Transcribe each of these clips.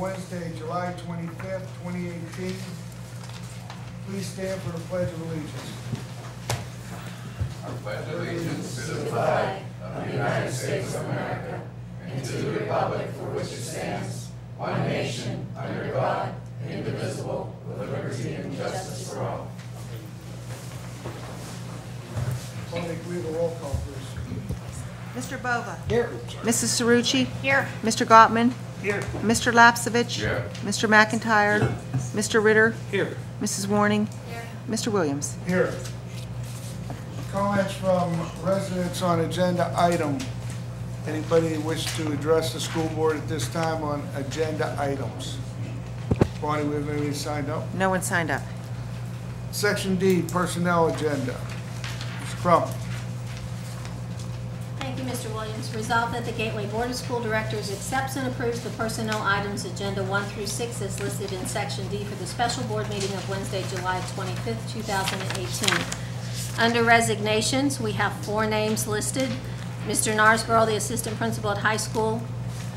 Wednesday, July 25th, 2018. Please stand for the Pledge of Allegiance. I pledge allegiance to the flag of the United States of America and to the republic for which it stands, one nation, under God, indivisible, with liberty and justice for all. Tony, can we have a roll call, please? Mr. Bova. Here. Mrs. Cerrucci. Here. Mr. Gottman. Here. Mr. Lapsevich. Here. Mr. McIntyre. Mr. Ritter. Here. Mrs. Warning. Here. Mr. Williams. Here. Comments from residents on agenda item. Anybody wish to address the school board at this time on agenda items? Bonnie, we have anybody signed up? No one signed up. Section D, personnel agenda. Mr. Crump. Thank you, Mr. Williams. Resolved that the Gateway Board of School Directors accepts and approves the personnel items agenda 1 through 6 as listed in Section D for the special board meeting of Wednesday, July 25th, 2018. Under resignations, we have 4 names listed. Mr. Narsborough, the assistant principal at high school,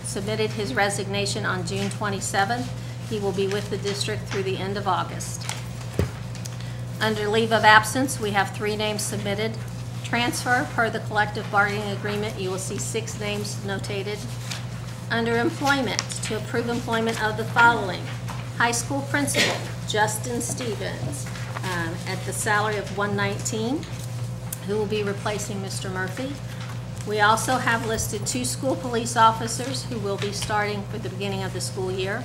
submitted his resignation on June 27th. He will be with the district through the end of August. Under leave of absence, we have 3 names submitted. Transfer, per the collective bargaining agreement, you will see 6 names notated. Under employment, to approve employment of the following: high school principal, Justin Stevens, at the salary of $119, who will be replacing Mr. Murphy. We also have listed 2 school police officers who will be starting for the beginning of the school year.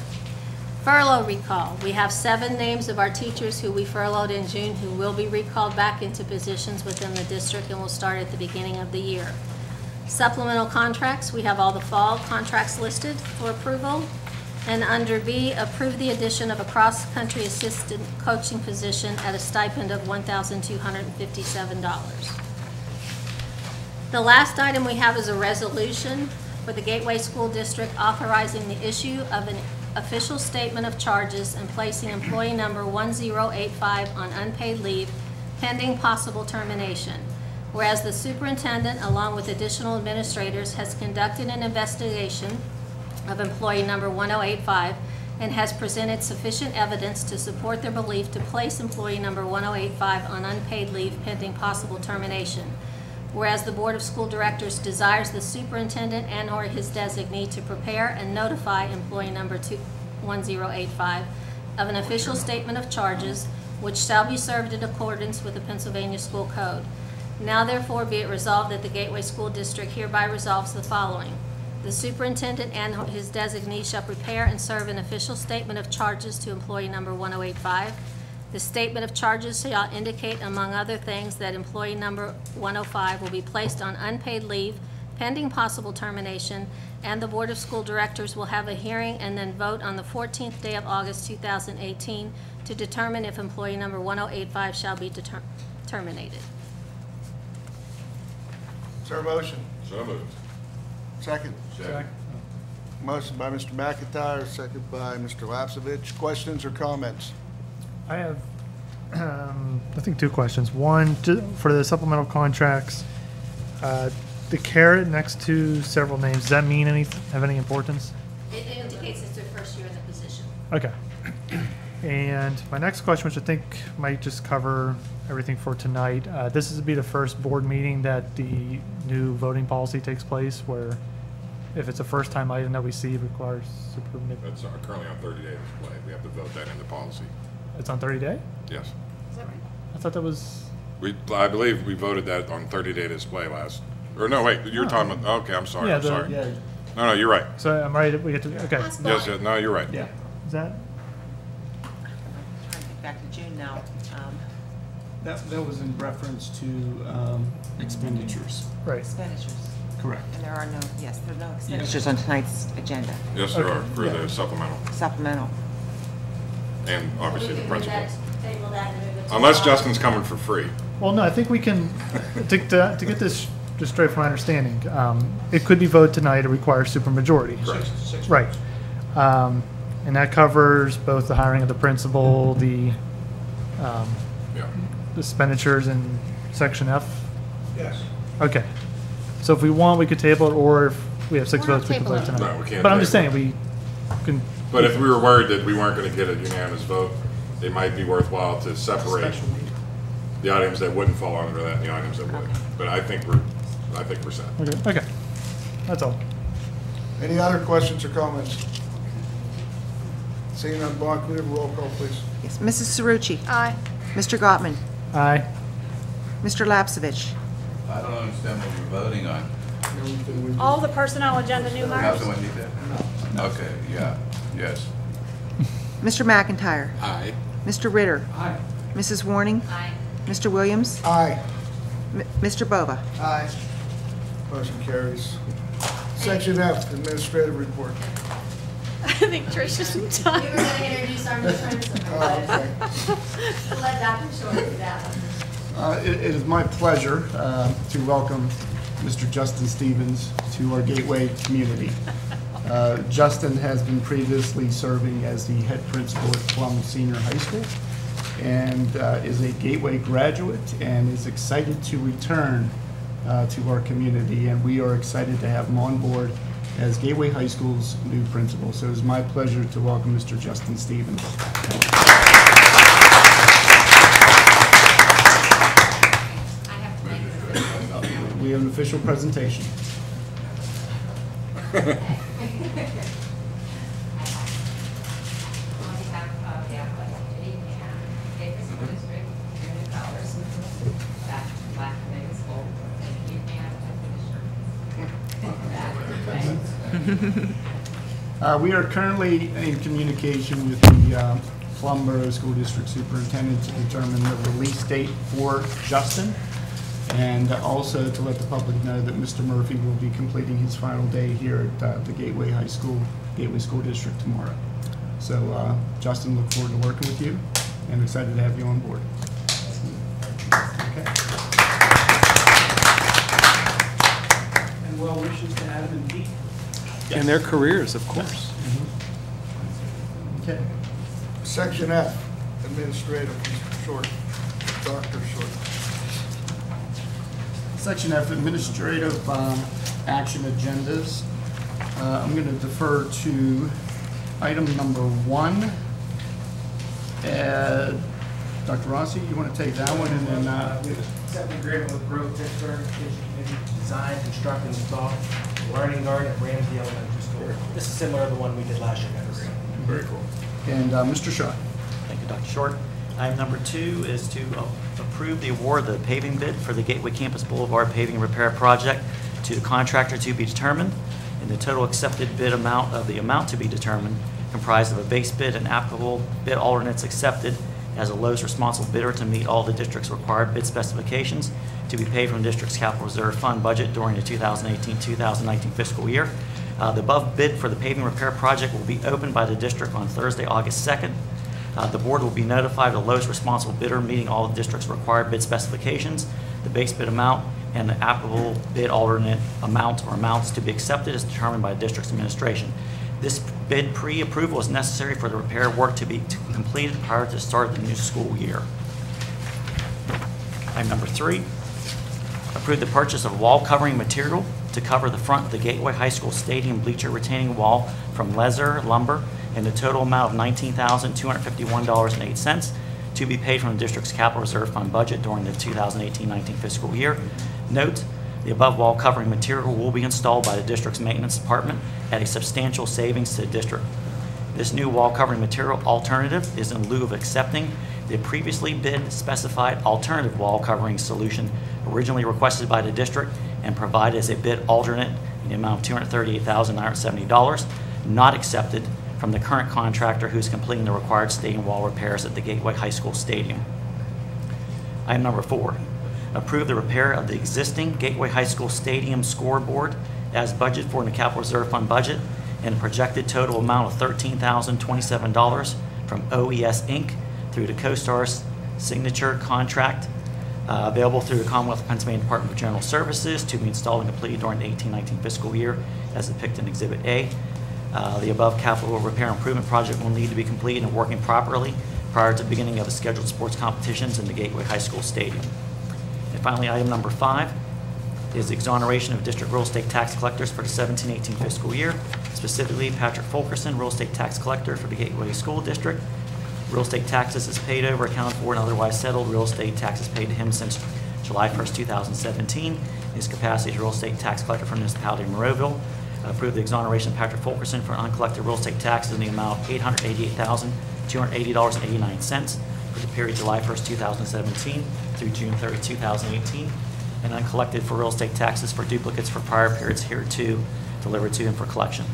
Furlough recall. We have 7 names of our teachers who we furloughed in June who will be recalled back into positions within the district and will start at the beginning of the year. Supplemental contracts. We have all the fall contracts listed for approval. And under B, approve the addition of a cross-country assistant coaching position at a stipend of $1,257. The last item we have is a resolution for the Gateway School District authorizing the issue of an official statement of charges and placing employee number 1085 on unpaid leave pending possible termination. Whereas the superintendent, along with additional administrators, has conducted an investigation of employee number 1085 and has presented sufficient evidence to support their belief to place employee number 1085 on unpaid leave pending possible termination. Whereas the Board of School Directors desires the superintendent and/or his designee to prepare and notify employee number 1085 of an official statement of charges, which shall be served in accordance with the Pennsylvania School Code. Now therefore be it resolved that the Gateway School District hereby resolves the following. The superintendent and his designee shall prepare and serve an official statement of charges to employee number 1085. The statement of charges shall indicate, among other things, that employee number 105 will be placed on unpaid leave pending possible termination, and the Board of School Directors will have a hearing and then vote on the 14th day of August 2018 to determine if employee number 1085 shall be terminated. Is there a motion? So moved. Second. Second. Motion by Mr. McIntyre, second by Mr. Lapsevich. Questions or comments? I have, I think 2 questions. One, for the supplemental contracts, the caret next to several names, does that mean have any importance? It indicates it's their first year in the position. Okay. And my next question, which I think might just cover everything for tonight, this is to be the first board meeting that the new voting policy takes place, where if it's a first-time item that we see, it requires superintendent. That's currently on 30-day display. We have to vote that into policy. It's on 30-day? Yes. Is that right? I thought that was... I believe we voted that on 30-day display last, or no, wait, you're talking about, okay, I'm sorry, I'm sorry. Yeah. No, you're right. So I'm right, we get to, okay. Yes, no, you're right. Yeah. Is that? Trying to get back to June now. That was in reference to expenditures. Right. Expenditures. Correct. And there are no expenditures on tonight's agenda. Yes, there Okay. are, for the supplemental, Supplemental. and obviously the principal. Table that and move it to Unless August. Justin's coming for free. Well, no, I think we can, to get this just straight from my understanding, it could be voted tonight, it requires supermajority. Correct. Right. And that covers both the hiring of the principal, the Yeah. expenditures in section F? Yes. Okay. So if we want, we could table it, or if we have 6 We're not votes, we can vote tabling it. tonight. No, we can't But I'm just table saying, we can But if we were worried that we weren't going to get a unanimous vote, it might be worthwhile to separate the items that wouldn't fall under that and the items that would. But I think we're set. Okay, that's all. Any other questions or comments? Seeing none, Bond, can we have a roll call, please? Yes, Mrs. Cerucci. Aye. Mr. Gottman. Aye. Mr. Lapsevich. I don't understand what we're voting on. All the personnel agenda new How's hires. the one you did? Okay, yeah, yes. Mr. McIntyre. Aye. Mr. Ritter. Aye. Mrs. Warning. Aye. Mr. Williams. Aye. Mr. Bova. Aye. Motion carries. Section F, administrative report. I think Trish is done. We were going to introduce our new principal, Oh, but okay. let Dr. Short do that one. It is my pleasure to welcome Mr. Justin Stevens to our Gateway community. Justin has been previously serving as the head principal at Plum Senior High School and is a Gateway graduate and is excited to return to our community, and we are excited to have him on board as Gateway High School's new principal. So it is my pleasure to welcome Mr. Justin Stevens. We have an official presentation. On behalf of the athletic committee and Gateway School District, your new colors, black and gold, and you can We are currently in communication with the Plum Borough School District Superintendent to determine the release date for Justin, and also to let the public know that Mr. Murphy will be completing his final day here at the Gateway School District tomorrow. So Justin, look forward to working with you and excited to have you on board. Okay. And well wishes to Adam and Pete. And their careers, of course. Okay. Section F, administrative, Mr. Short, Dr. Short. Section F, administrative action agendas. I'm going to defer to item number 1. Dr. Rossi, you want to take that one, and then Accept an agreement with Grove Pittsburgh Education Committee to design, construct, and install a learning garden at Ramsey Elementary School. This is similar to the one we did last year. Very cool. and Mr. Shaw. Thank you, Dr. Short. Item number 2 is to approve the award of the paving bid for the Gateway Campus Boulevard paving and repair project to the contractor to be determined, and the total accepted bid amount of the amount to be determined comprised of a base bid and applicable bid alternates accepted as a lowest responsible bidder to meet all the district's required bid specifications to be paid from the district's capital reserve fund budget during the 2018-2019 fiscal year. The above bid for the paving repair project will be opened by the district on Thursday, August 2nd. The board will be notified of the lowest responsible bidder meeting all the district's required bid specifications, the base bid amount, and the applicable bid alternate amount or amounts to be accepted is determined by the district's administration. This bid pre-approval is necessary for the repair work to be completed prior to the start of the new school year. Item number 3, approve the purchase of wall covering material to cover the front of the Gateway High School Stadium bleacher retaining wall from Lezer Lumber in the total amount of $19,251.08 to be paid from the district's capital reserve fund budget during the 2018-19 fiscal year. Note, the above wall covering material will be installed by the district's maintenance department at a substantial savings to the district. This new wall covering material alternative is in lieu of accepting the previously bid specified alternative wall covering solution originally requested by the district and provided as a bid alternate in the amount of $238,970, not accepted from the current contractor who is completing the required stadium wall repairs at the Gateway High School Stadium. Item number 4, approve the repair of the existing Gateway High School Stadium scoreboard as budgeted for in the capital reserve fund budget and a projected total amount of $13,027 from OES Inc. through the CoStar's signature contract available through the Commonwealth of Pennsylvania Department of General Services to be installed and completed during the 18-19 fiscal year as depicted in Exhibit A. The above capital repair improvement project will need to be completed and working properly prior to the beginning of the scheduled sports competitions in the Gateway High School Stadium. And finally, item number 5 is exoneration of district real estate tax collectors for the 17-18 fiscal year. Specifically, Patrick Fulkerson, real estate tax collector for the Gateway School District. Real estate taxes is paid over, accounted for, and otherwise settled. Real estate taxes paid to him since July 1st, 2017. In his capacity as real estate tax collector for the municipality of Monroeville. Approve the exoneration of Patrick Fulkerson for uncollected real estate taxes in the amount of $888,280.89 for the period July 1st, 2017 through June 30, 2018, and uncollected for real estate taxes for duplicates for prior periods hereto delivered to him for collection.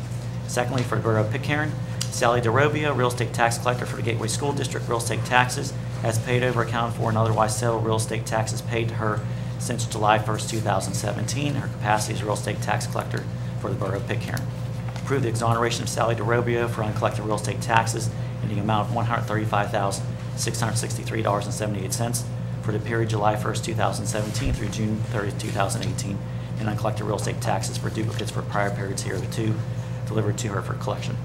Secondly, for the Borough of Pitcairn, Sally DeRobia, real estate tax collector for the Gateway School District, real estate taxes has paid over, accounted for, and otherwise settled real estate taxes paid to her since July 1st, 2017, in her capacity as real estate tax collector for the Borough of Pitcairn. Approve the exoneration of Sally DeRobia for uncollected real estate taxes in the amount of $135,663.78 for the period July 1st, 2017 through June 30th, 2018, and uncollected real estate taxes for duplicates for prior periods hereto delivered to her for collection.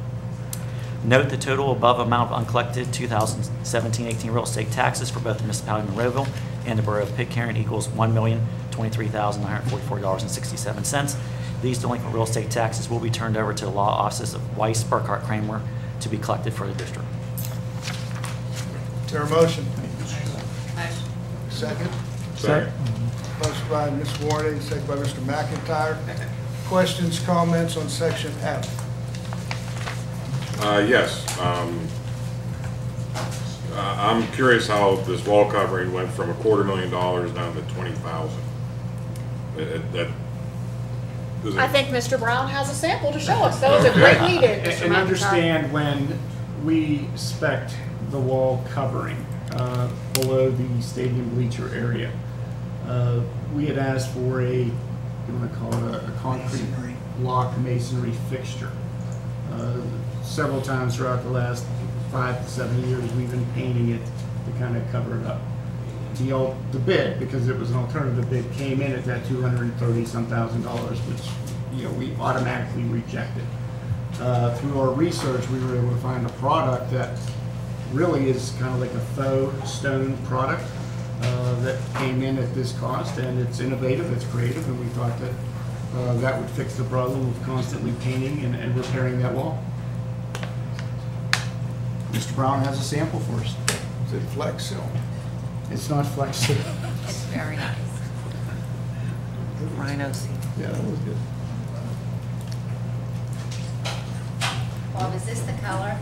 Note the total above amount of uncollected 2017-18 real estate taxes for both the municipality of Monroeville and the Borough of Pitcairn equals $1,023,944.67. These delinquent real estate taxes will be turned over to the law offices of Weiss, Burkhart, Kramer to be collected for the district. Is there a motion? Motion. Second? Second. Motion by Ms. Warning, second by Mr. McIntyre. Questions, comments on section F? Yes. I'm curious how this wall covering went from $250,000 down to $20,000. I think Mr. Brown has a sample to show us. That was a great meeting, Mr. And McIntyre. understand when we spec'd the wall covering below the stadium bleacher area, we had asked for you want to call it a concrete block masonry fixture. Several times throughout the last 5 to 7 years, we've been painting it to kind of cover it up. The bid, because it was an alternative bid, came in at that $230,000, which we automatically rejected. Through our research, we were able to find a product that really is kind of like a faux stone product that came in at this cost, and it's innovative, it's creative, and we thought that that would fix the problem of constantly painting and repairing that wall. Mr. Brown has a sample for us. Is it Flex Seal? It's not Flex Seal. It's very nice. Rhino seal. Yeah, that was good. Bob, is this the color?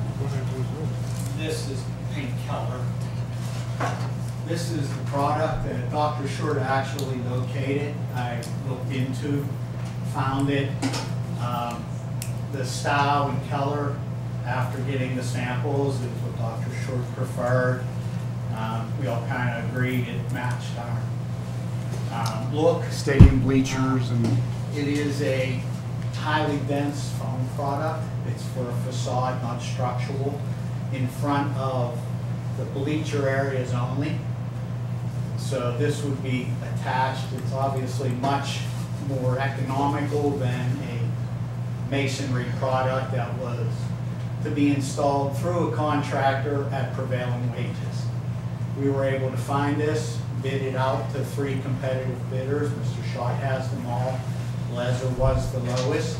This is paint color. This is the product that Dr. Short actually located. I looked into, found it. The style and color, after getting the samples, is what Dr. Short preferred. We all kind of agreed it matched our look. Stadium bleachers and It is a highly dense foam product. It's for a facade, not structural, in front of the bleacher areas only. So this would be attached. It's obviously much more economical than a masonry product that was to be installed through a contractor at prevailing wages. We were able to find this, bid it out to 3 competitive bidders. Mr. Schott has them all. Lezer was the lowest.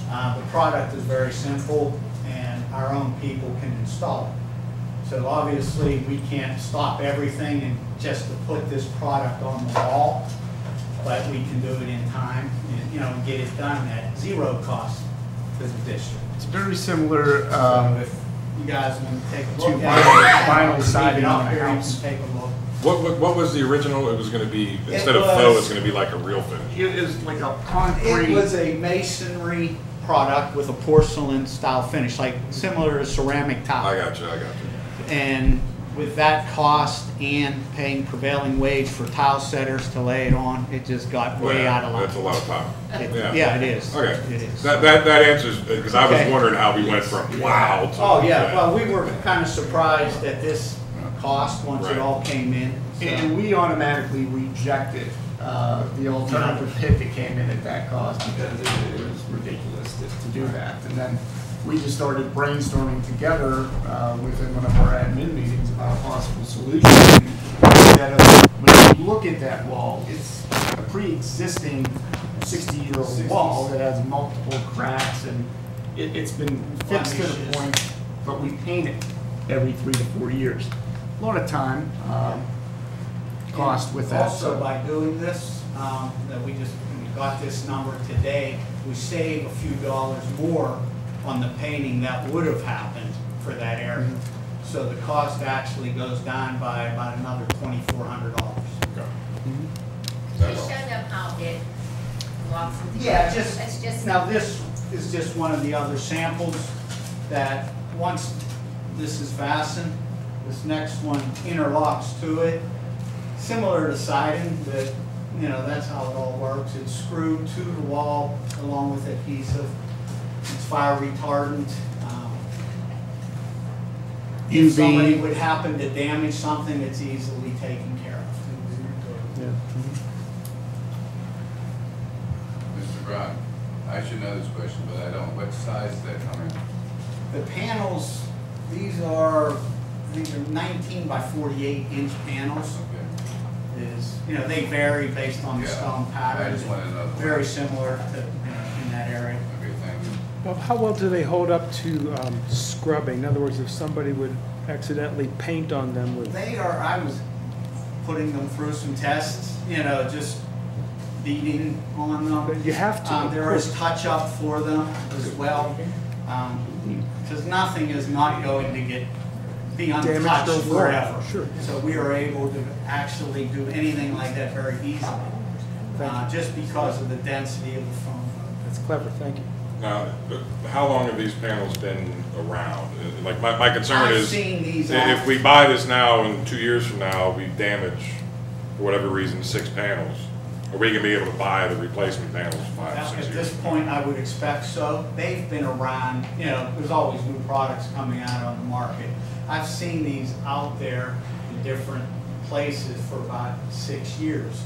The product is very simple, and our own people can install it. So obviously, we can't stop everything and just to put this product on the wall, but we can do it in time and get it done at 0 cost to the district. it's very similar So if you guys want to take a to look at vinyl it, siding leave it on up a here, you house. can take a look. What was the original? It was going to be, instead of was- faux, it's going to be like a real finish. It is like a It concrete. was a masonry product with a porcelain style finish, like similar to ceramic tile. I got you. And with that cost and paying prevailing wage for tile setters to lay it on, it just got way Well, out of line. That's a lot of time. Yeah, it is. Okay. It is. That answers, because I was Okay. wondering how we went from wow to. Oh, yeah, well, we were kind of surprised at this cost once Right. it all came in. So- And we automatically rejected the alternative pit that came in at that cost because it was ridiculous to do that. And then we just started brainstorming together within one of our admin meetings about a possible solution. That when you look at that wall, it's a pre-existing 60-year-old wall that has multiple cracks and it's been fixed to the point, but we paint it every 3 to 4 years. A lot of time, cost with that. Also, by doing this, that we got this number today, we save a few dollars more on the painting that would have happened for that area. So the cost actually goes down by about another $2,400. Just show them how it walks into. Yeah, It's just. now this is just one of the other samples that once this is fastened, this next one interlocks to it. Similar to siding, that, you know, that's how it all works. It's screwed to the wall along with adhesive. It's fire retardant. If somebody would happen to damage something, it's easily taken care of. Yeah. Mr. Brown, I should know this question, but I don't. What size is that coming? The panels, these are 19 by 48 inch panels. Okay. You know, they vary based on the stone pattern. I just want to know. Very similar to, in that area. Okay, thank you. Well, how well do they hold up to scrubbing? In other words, if somebody would accidentally paint on them with... I was putting them through some tests, you know, just beating on them. But you have to. There is touch-up for them as well, because nothing is not going to be untouched forever. Sure. So we are able to actually do anything like that very easily, just because of the density of the foam. That's clever, thank you. Now, how long have these panels been around? Like, my concern I've is, seen these if we buy this now and 2 years from now, we damage, for whatever reason, 6 panels, are we gonna be able to buy the replacement panels 5 or 6 At years? this point, I would expect so. They've been around, you know, there's always new products coming out on the market. I've seen these out there in different places for about 6 years.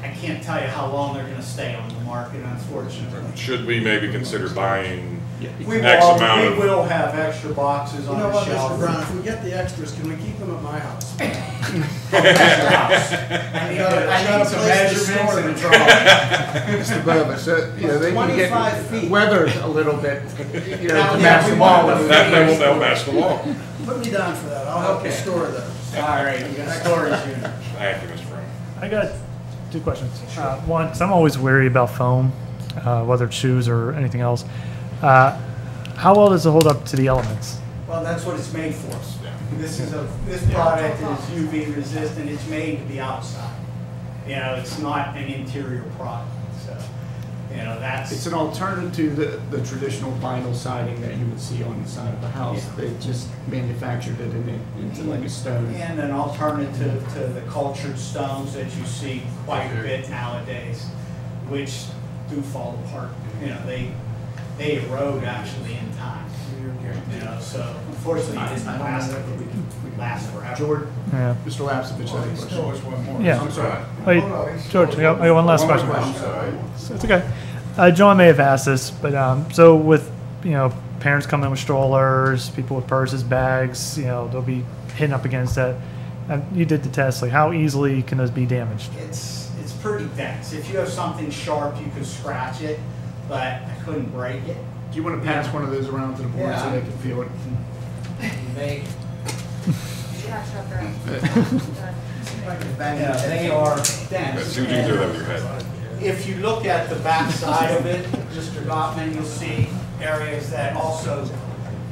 I can't tell you how long they're gonna stay on the market, unfortunately. Should we maybe consider buying We X amount of... will have extra boxes You on know the what, shelf. Mr. Brown, if we get the extras, can we keep them at my house? I need some measurements and a drawing. Mr. Bova, so, you know, they can 25 feet. get weathered a little bit, you know, Now, to yeah, match we the want wall. the They'll match the wall. Put me down for that, I'll help you Okay. store those. All right, you got storage unit. Thank you, Mr. Brown. I got 2 questions. One, 'cause I'm always wary about foam, whether it's shoes or anything else. How well does it hold up to the elements? Well, that's what it's made for. Yeah. This product is UV resistant, it's made to be outside. You know, it's not an interior product, so, you know, that's. It's an alternative to the traditional vinyl siding that you would see on the side of the house. Yeah. They just manufactured it into like a stone. And an alternative to the cultured stones that you see quite a bit nowadays, which do fall apart. You know, they erode actually in time. You know, so unfortunately it doesn't last forever. George, Yeah. Mr. Lapsovich had a question. one more. Yeah. I'm sorry. Wait, George, I got one last question. It's okay. John may have asked this, but so with, you know, parents coming in with strollers, people with purses, bags, you know, they'll be hitting up against that. You did the test. Like, how easily can those be damaged? It's pretty dense. If you have something sharp, you could scratch it, but I couldn't break it. Do you want to pass one of those around to the board so they can feel it? They, Yeah, sure. they are dense. That's 2 G's over your head. If you look at the back side of it, Mr. Gottman, you'll see areas that also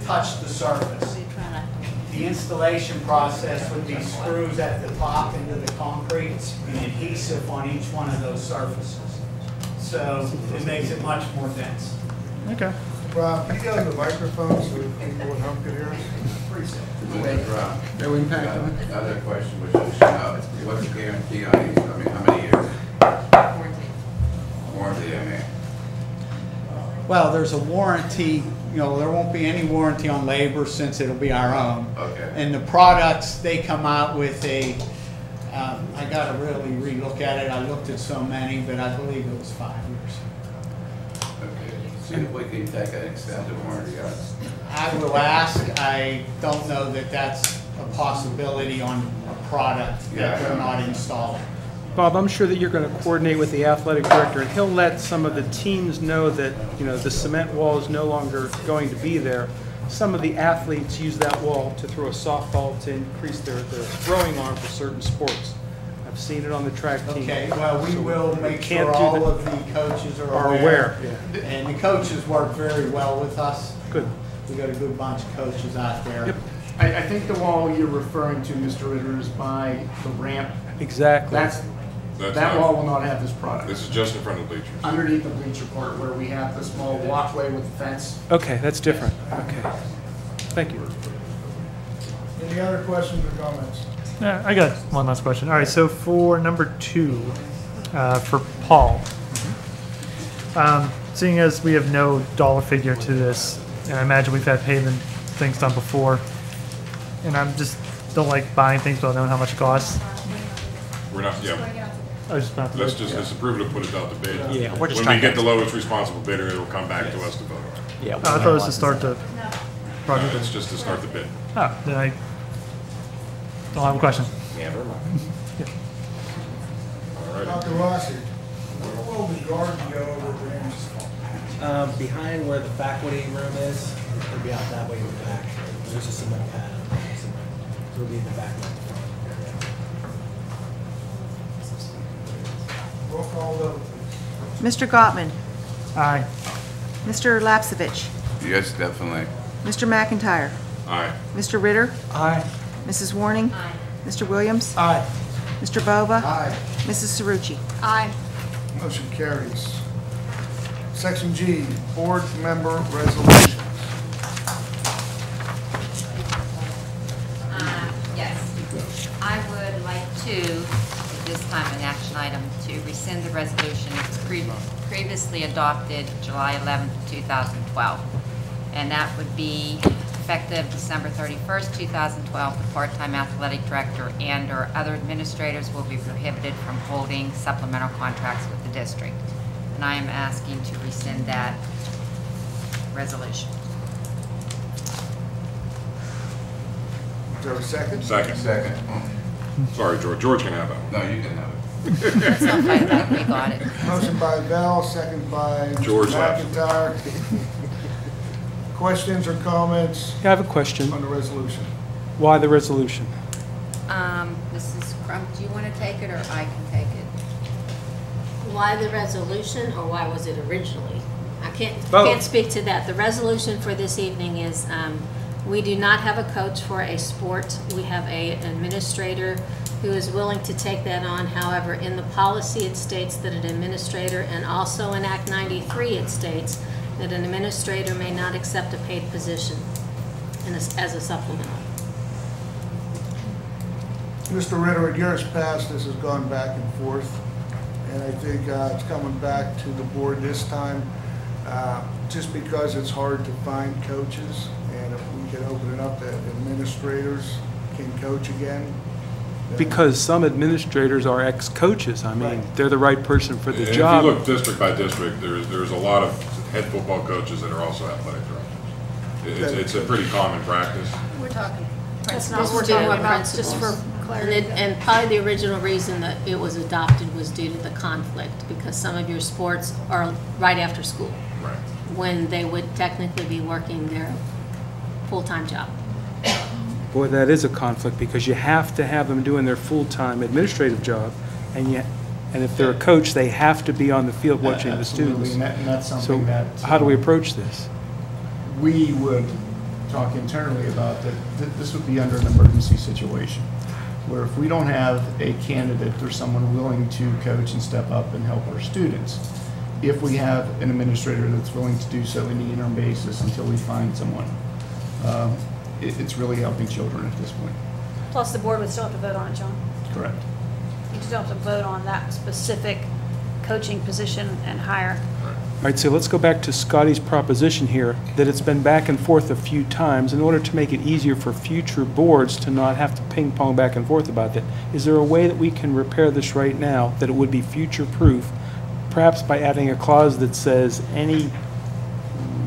touch the surface. The installation process would be screws at the top into the concrete and adhesive on each one of those surfaces. So it makes it much more dense. Okay. Rob, can you go to the microphone so people at home can hear us? Pretty simple. Mr. Brown, No impact on it? another question, which is, what's the guarantee on these? I mean, how many years? Warranty, I mean. Well, there's a warranty, you know, there won't be any warranty on labor since it'll be our own. Okay. And the products, they come out with a, I gotta really relook at it. I looked at so many, but I believe it was 5 years. Okay. See if we can take an extended warranty on it. I will ask. I don't know that that's a possibility on a product that Yeah. we're not installing. Bob, I'm sure that you're going to coordinate with the athletic director, and he'll let some of the teams know that, you know, the cement wall is no longer going to be there. Some of the athletes use that wall to throw a softball to increase their throwing arm for certain sports. I've seen it on the track team. Okay, well, we So will make can't sure do all that. of the coaches are Are aware. yeah. And the coaches work very well with us. Good. We got a good bunch of coaches out there. Yep. I think the wall you're referring to, Mr. Ritter, is by the ramp. Exactly. That's That not- wall will not have this product. This is just in front of the bleachers. Underneath the bleacher court where we have the small walkway with the fence. Okay, that's different. Okay. Thank you. Any other questions or comments? Yeah, I got one last question. All right, so for number 2, for Paul, seeing as we have no dollar figure to this, and I imagine we've had payment things done before, and I'm just don't like buying things without knowing how much it costs. We're not, yeah, I was just about to let's approve it and put it out to bid. Yeah, we're just When trying we get to- the lowest responsible bidder, it'll come back to us to vote on it. Yeah. I thought it was to start the No, project. it's just to start the bid. Oh, then I don't have a question. Never mind. All right. Dr. Rossi, where will the garden go over there? Behind where the faculty room is, it'll be out that way in the back. There's a cement pad. So it'll be in the back, not the front. Roll call vote, please. Mr. Gottman, Aye. Mr. Lapsevich, Yes, definitely. Mr. McIntyre, Aye. Mr. Ritter, Aye. Mrs. Warning, Mr. Williams, Aye. Mr. Bova, Aye. Mrs. Cerrucci. Aye. Motion carries. Section G, board member resolutions. Yes. I would like to, at this time, an action item, to rescind the resolution previously adopted July 11th, 2012. And that would be effective December 31st, 2012. The part-time athletic director and/or other administrators will be prohibited from holding supplemental contracts with the district. And I am asking to rescind that resolution. Is there a second? Second. Second. Sorry, George. George can have that one. No, you can have it. Let's not fight about it, we got it. Motion by Bell, second by Mr. George McIntyre. Questions or comments Yeah, I have a question. on the resolution? Why the resolution? Mrs. Crump, do you want to take it or I can take it? Why the resolution, or why was it originally? I can't Both. speak to that. The resolution for this evening is, we do not have a coach for a sport. We have an administrator who is willing to take that on. However, in the policy, it states that an administrator, and also in Act 93, it states that an administrator may not accept a paid position as a supplemental. Mr. Ritter, in years past, this has gone back and forth, and I think it's coming back to the board this time, just because it's hard to find coaches, and if we can open it up that administrators can coach again. then- Because some administrators are ex-coaches. I mean, Right. they're the right person for the And job. if you look district by district, there's a lot of head football coaches that are also athletic directors. It's a pretty common practice. We're talking. That's Principals, not we're what we're talking doing, about, just for principals. clarity. And probably the original reason that it was adopted was due to the conflict, because some of your sports are right after school, Right. when they would technically be working their full-time job. Boy, that is a conflict, because you have to have them doing their full-time administrative job, and if they're a coach, they have to be on the field watching the Absolutely, students. and that's So something that. how do we approach this? We would talk internally about that, this would be under an emergency situation, where if we don't have a candidate or someone willing to coach and step up and help our students, if we have an administrator that's willing to do so in the interim basis until we find someone, it's really helping children at this point. Plus, the board would still have to vote on it, John. Correct. You still have to vote on that specific coaching position and hire. All right, so let's go back to Scotty's proposition here, that it's been back and forth a few times. In order to make it easier for future boards to not have to ping pong back and forth about that, is there a way that we can repair this right now, that it would be future-proof, perhaps by adding a clause that says any,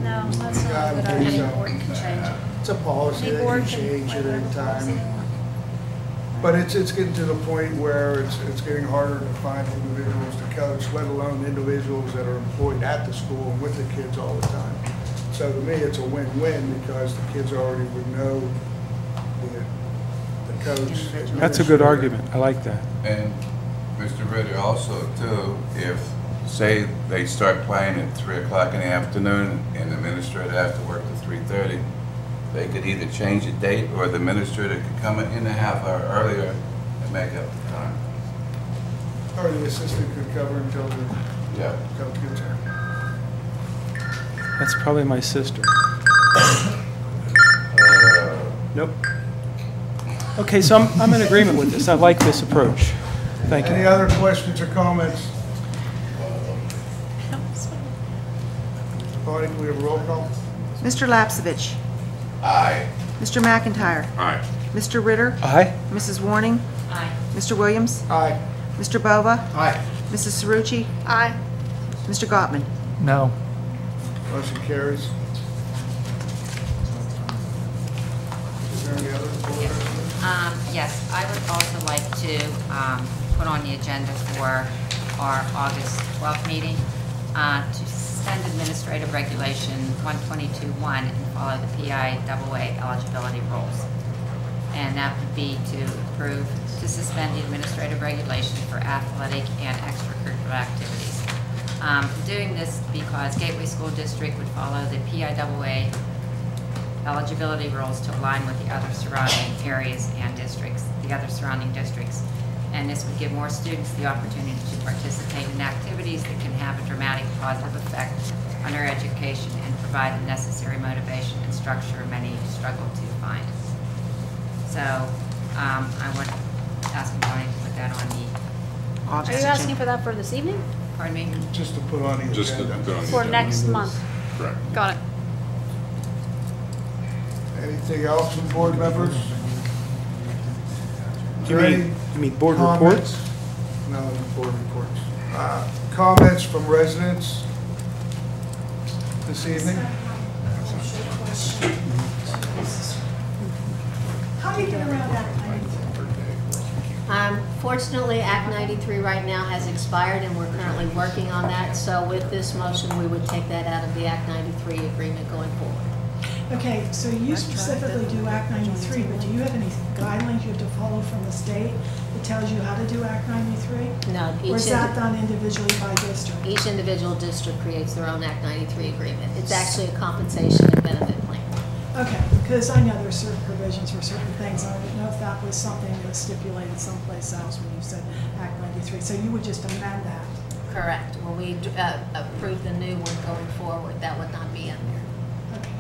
No, that's not a good idea. Any board can change it. It's a policy Any that board you can change play at whatever any policy they time. want. But it's getting to the point where it's getting harder to find individuals to coach, let alone individuals that are employed at the school and with the kids all the time. So to me, it's a win-win because the kids already would know the coach. That's a good argument. I like that. And Mr. Ritter, also too, if, say, they start playing at 3 o'clock in the afternoon and the administrator has to work till 3:30, they could either change the date or the administrator could come in a half hour earlier and make up the time. Or the assistant could cover until the coach gets here. That's probably my sister. Nope. Okay, so I'm in agreement with this. I like this approach. Thank you. Any other questions or comments? Mr. Body, can we have a roll call? Mr. Lapsevich. Aye. Mr. McIntyre. Aye. Mr. Ritter. Aye. Mrs. Warning. Aye. Mr. Williams. Aye. Mr. Bova. Aye. Mrs. Cerrucci. Aye. Mr. Gottman. No. Motion carries. Is there any other board resolutions? Yes, I would also like to put on the agenda for our August 12th meeting to suspend Administrative Regulation 122.1 and follow the PIAA eligibility rules. And that would be to approve to suspend the administrative regulation for athletic and extracurricular activities. Doing this because Gateway School District would follow the PIAA eligibility rules to align with the other surrounding areas and districts, the other surrounding districts. And this would give more students the opportunity to participate in activities that can have a dramatic positive effect on their education and provide the necessary motivation and structure many struggle to find. So I want to ask Tony to put that on the Are you asking for that for this evening? Pardon me? Just to put on the agenda. Just to put on the For agenda. next month? Correct. Got it. Anything else from board members? You mean board Comments? reports? No, board reports. Comments from residents this evening? How do you get around that? Fortunately, Act 93 right now has expired, and we're currently working on that. So with this motion, we would take that out of the Act 93 agreement going forward. Okay, so you specifically do Act 93, but do you have any guidelines you have to follow from the state that tells you how to do Act 93? No, Or is that done individually by district? Each individual district creates their own Act 93 agreement. It's actually a compensation and benefit plan. Okay, because I know there's certain provisions for certain things. I don't know if that was something that was stipulated someplace else when you said Act 93. So you would just amend that? Correct. When we approve the new one going forward, that would not be in there. Okay,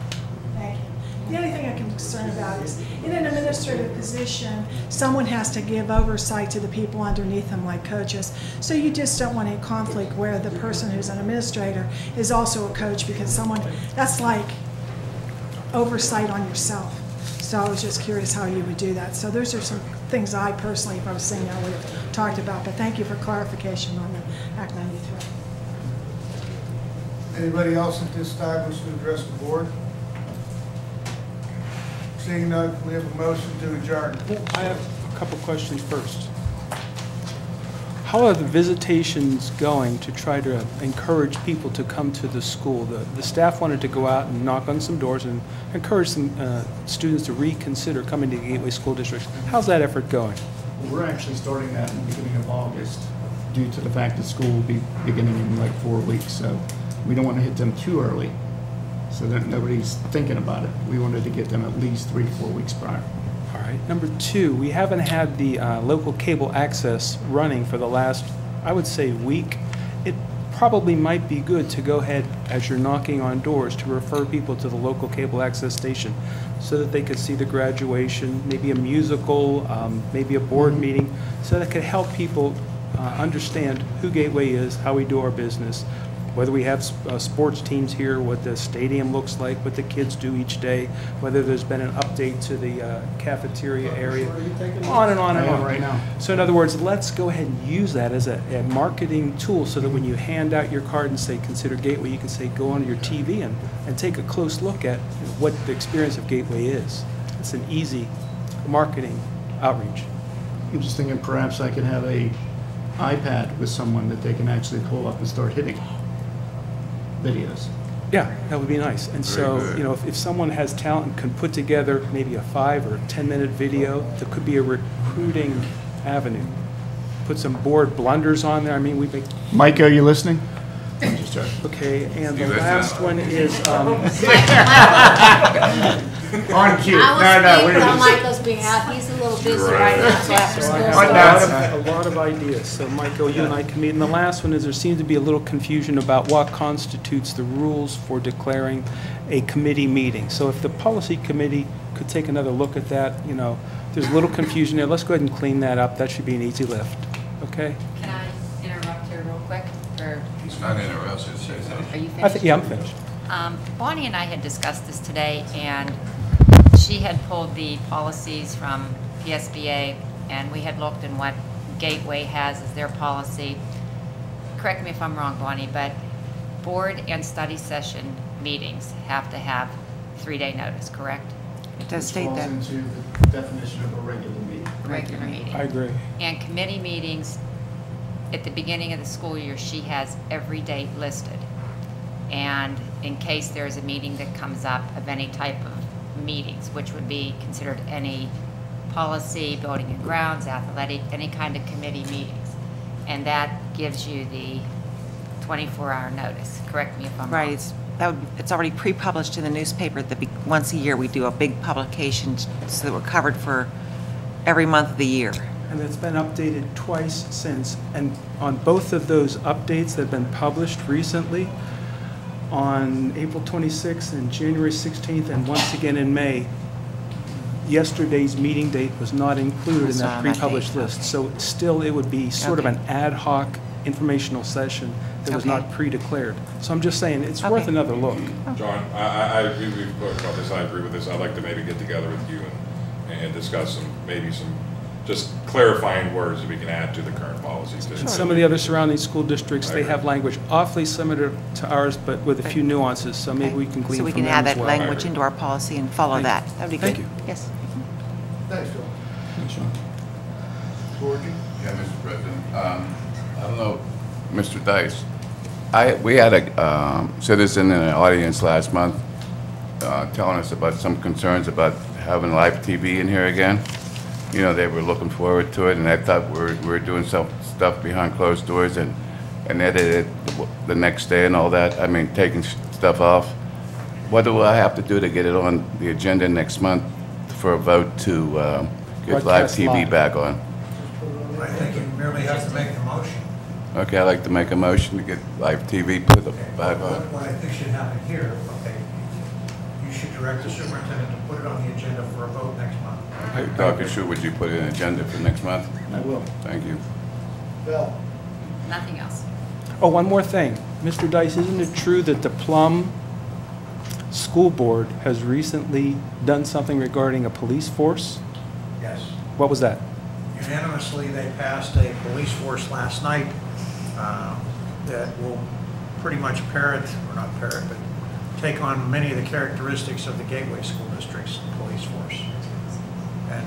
thank you. The only thing I'm concerned about is, in an administrative position, someone has to give oversight to the people underneath them, like coaches. So you just don't want any conflict where the person who's an administrator is also a coach, because someone, that's like oversight on yourself. So I was just curious how you would do that. So those are some things I personally, if I was saying, I would have talked about. But thank you for clarification on the Act 93. Anybody else at this time wants to address the board? Seeing none, we have a motion to adjourn. I have a couple questions first. How are the visitations going to try to encourage people to come to the school? The staff wanted to go out and knock on some doors and encourage some students to reconsider coming to the Gateway School District. How's that effort going? We're actually starting that in the beginning of August due to the fact that school will be beginning in like 4 weeks. So we don't want to hit them too early so that nobody's thinking about it. We wanted to get them at least 3 to 4 weeks prior. All right. Number two, we haven't had the local cable access running for the last, I would say, week. It probably might be good to go ahead, as you're knocking on doors, to refer people to the local cable access station so that they could see the graduation, maybe a musical, maybe a board meeting, so that could help people understand who Gateway is, how we do our business, whether we have sports teams here, what the stadium looks like, what the kids do each day, whether there's been an update to the cafeteria area, on and on and on. Right now. So in other words, let's go ahead and use that as a marketing tool so that when you hand out your card and say, consider Gateway, you can say, go on your TV and take a close look at what the experience of Gateway is. It's an easy marketing outreach. I'm just thinking perhaps I could have a iPad with someone that they can actually pull up and start hitting videos. Yeah, that would be nice. And so, good. you know, if someone has talent and can put together maybe a 5 or 10-minute video, that could be a recruiting avenue. Put some board blunders on there. I mean, we make. Mike, are you listening? I'm just joking. Okay, and the You listen. last one is, On cue. I will we're speak on just- Michael's behalf. He's a little busy right now, so after so I school. have starts. a lot of ideas. So Michael, you and I can meet. And the last one is there seems to be a little confusion about what constitutes the rules for declaring a committee meeting. So if the policy committee could take another look at that, you know, there's a little confusion there. Let's go ahead and clean that up. That should be an easy lift. Okay? Can I interrupt here real quick? Or He's not interested, say so. are you finished? Yeah, I'm finished. Bonnie and I had discussed this today, and she had pulled the policies from PSBA, and we had looked in what Gateway has as their policy. Correct me if I'm wrong, Bonnie, but board and study session meetings have to have 3-day notice, correct? It does Which state falls that. into the definition of a regular meeting. Regular meeting. I agree. And committee meetings, at the beginning of the school year, she has every date listed. And in case there's a meeting that comes up of any type of meetings, which would be considered any policy, building and grounds, athletic, any kind of committee meetings. And that gives you the 24-hour notice. Correct me if I'm wrong. Right, it's already pre-published in the newspaper. Once a year, we do a big publication so that we're covered for every month of the year. And it's been updated twice since. And on both of those updates that have been published recently, on April 26th and January 16th, and once again in May, yesterday's meeting date was not included in It's not that on that pre-published date. list. So still, it would be sort of Okay. an ad hoc informational session that was Okay. not pre-declared. So I'm just saying, it's worth Okay. another look. John, I agree, we've spoken about this, I agree with this, I'd like to maybe get together with you and discuss maybe some just clarifying words that we can add to the current policies. And some of the other surrounding school districts, they have language awfully similar to ours, but with a few nuances, so maybe we can glean So we from can them add as that well. language into our policy and follow Thank that. you. That would be Thank good. you. Yes. Thanks, Phil. Thanks, Sean. Georgie? Yeah, Mr. President. I don't know, Mr. Dice. We had a citizen in the audience last month telling us about some concerns about having live TV in here again. You know, they were looking forward to it, and I thought we were doing some stuff behind closed doors and edited it the next day and all that. I mean, taking stuff off. What do I have to do to get it on the agenda next month for a vote to get live Broadcast TV live. back on? I think you merely have to make the motion. Okay, I'd like to make a motion to get live TV put back on. What I think should happen here, okay, you should direct the superintendent to put it on the agenda for a vote next month. Dr. Shu, would you put it in agenda for next month? I will. Thank you. Bill? Nothing else. Oh, one more thing. Mr. Dice, isn't it true that the Plum School Board has recently done something regarding a police force? Yes. What was that? Unanimously, they passed a police force last night that will pretty much parrot, or not parrot, but take on many of the characteristics of the Gateway School District's police force. And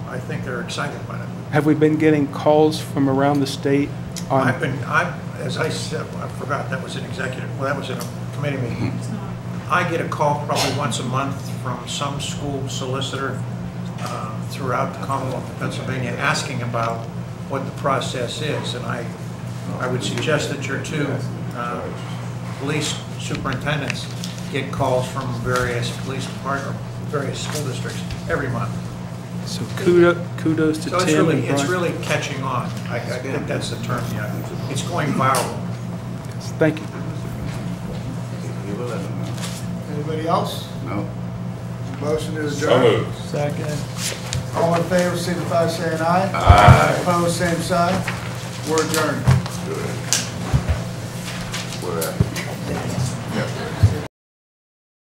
I think they're excited about it. Have we been getting calls from around the state on? As I said, I forgot, that was an executive, well, that was in a committee meeting. I get a call probably once a month from some school solicitor throughout the Commonwealth of Pennsylvania asking about what the process is. And I would suggest that your two police superintendents get calls from various police departments, various school districts every month. So kudos to So it's Tim really, and it's Brian. really catching on. I think that's the term, yeah. It's going viral. Thank you. Anybody else? No? Motion to So adjourn. moved. Second. All in favor, signify by saying aye. Aye. Opposed, same sign. We're adjourned. We're at